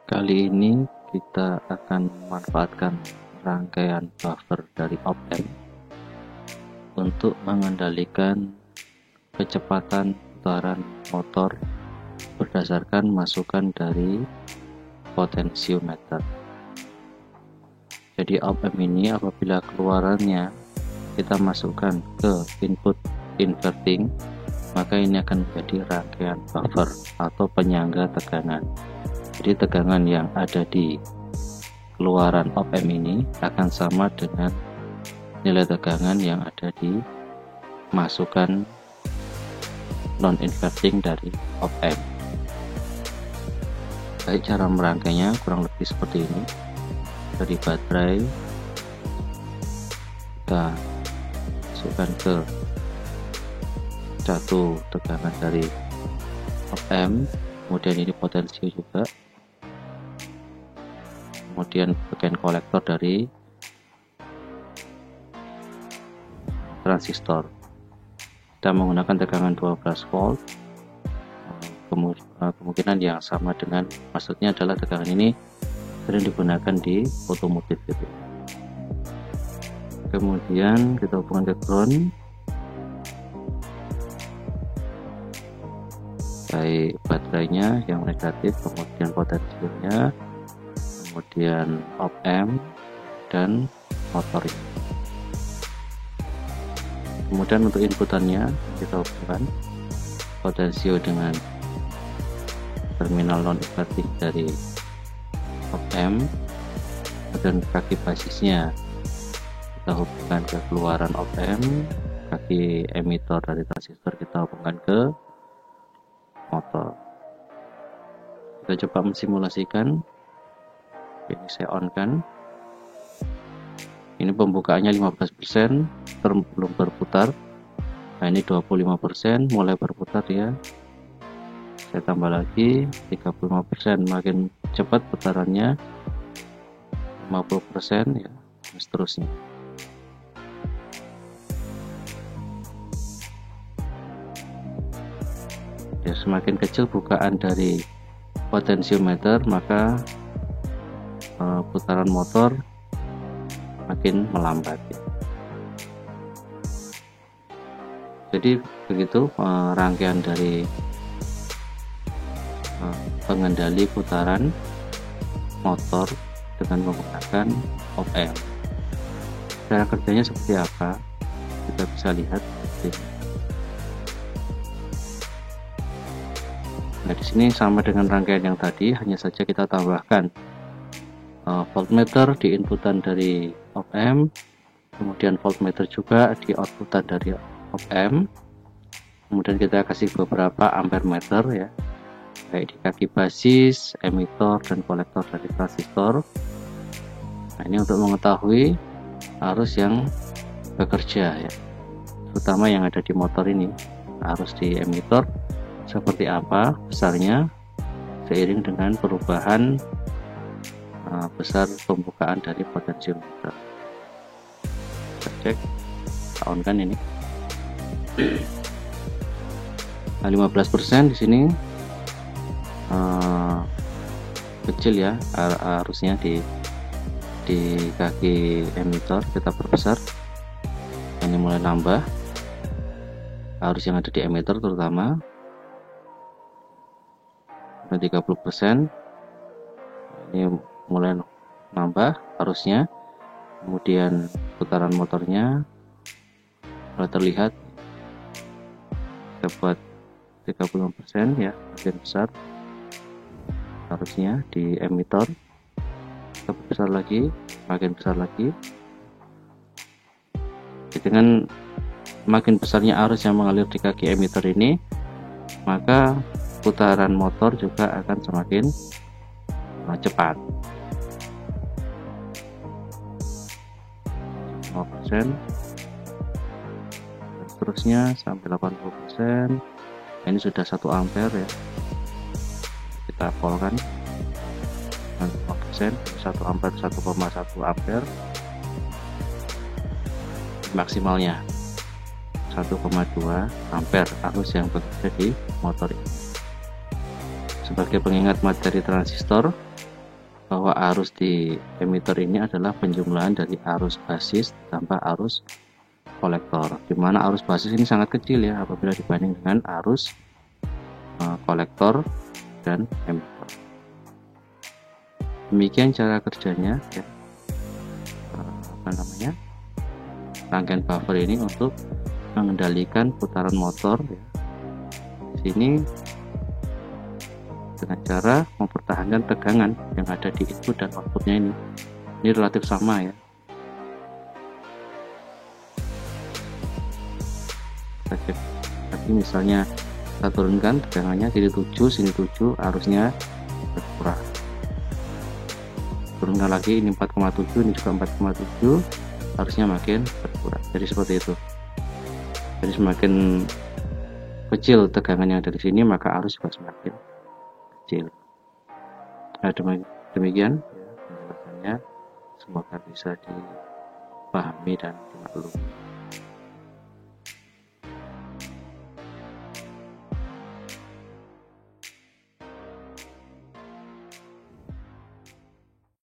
Kali ini kita akan memanfaatkan rangkaian buffer dari op-amp untuk mengendalikan kecepatan putaran motor berdasarkan masukan dari potensiometer. Jadi op-amp ini apabila keluarannya kita masukkan ke input inverting, maka ini akan menjadi rangkaian buffer atau penyangga tegangan. Jadi tegangan yang ada di keluaran op-amp ini akan sama dengan nilai tegangan yang ada di masukan non-inverting dari op-amp. Baik, cara merangkainya kurang lebih seperti ini. Dari baterai kita masukkan ke satu tegangan dari op-amp, kemudian ini potensio juga, kemudian bagian kolektor dari transistor. Kita menggunakan tegangan 12 volt, kemungkinan yang sama dengan, maksudnya adalah tegangan ini sering digunakan di otomotif gitu. Kemudian kita hubungkan ke ground, baik baterainya yang negatif, kemudian potensinya, kemudian op-amp dan motor. Kemudian untuk inputannya kita hubungkan potensio dengan terminal non inverting dari op-amp, dan kaki basisnya kita hubungkan ke keluaran op-amp, kaki emitter dari transistor kita hubungkan ke motor. Kita coba mensimulasikan. Ini saya on kan. Ini pembukaannya 15%, belum berputar. Nah, ini 25%, mulai berputar ya. Saya tambah lagi 35%, makin cepat putarannya, 50% ya, dan seterusnya. Ya, semakin kecil bukaan dari potensiometer, maka putaran motor makin melambat ya. Jadi begitu rangkaian dari pengendali putaran motor dengan menggunakan op-amp. Cara kerjanya seperti apa? Kita bisa lihat. Nah, di sini sama dengan rangkaian yang tadi, hanya saja kita tambahkan voltmeter di inputan dari op-amp, kemudian voltmeter juga di outputan dari op-amp, kemudian kita kasih beberapa ampere meter ya, baik di kaki basis, emitter dan kolektor dari transistor. Nah, ini untuk mengetahui arus yang bekerja ya, terutama yang ada di motor ini, arus di emitter seperti apa besarnya seiring dengan perubahan besar pembukaan dari potensiometer. Kita cek, on kan ini. Nah, 15% di sini kecil ya arusnya di kaki emitter, kita perbesar. Ini mulai nambah arus yang ada di emitter terutama. 30%, ini mulai nambah arusnya, kemudian putaran motornya mulai terlihat. Kita buat 35% ya, makin besar arusnya di emitter, kita besar lagi, makin besar lagi. Dengan makin besarnya arus yang mengalir di kaki emitter ini, maka putaran motor juga akan semakin cepat. 5%, dan seterusnya sampai 80%. Ini sudah 1 ampere ya, kita polkan 5%, 1 ampere, 1,1 ampere maksimalnya 1,2 ampere arus yang bekerja di motor ini. Sebagai pengingat materi transistor, bahwa arus di emitter ini adalah penjumlahan dari arus basis tambah arus kolektor, di mana arus basis ini sangat kecil ya apabila dibanding dengan arus kolektor dan emitter. Demikian cara kerjanya ya. Rangkaian buffer ini untuk mengendalikan putaran motor ya. Di sini dengan cara mempertahankan tegangan yang ada di input dan outputnya ini relatif sama ya. Tapi misalnya kita turunkan tegangannya sini 7 sini 7, arusnya berkurang. Turunkan lagi ini 4,7, ini juga 4,7, harusnya makin berkurang. Jadi seperti itu. Jadi semakin kecil tegangan yang ada di sini, maka arus juga semakin kecil. Nah, demikian ya penjelasannya. Semoga bisa dipahami dan dimaklumi.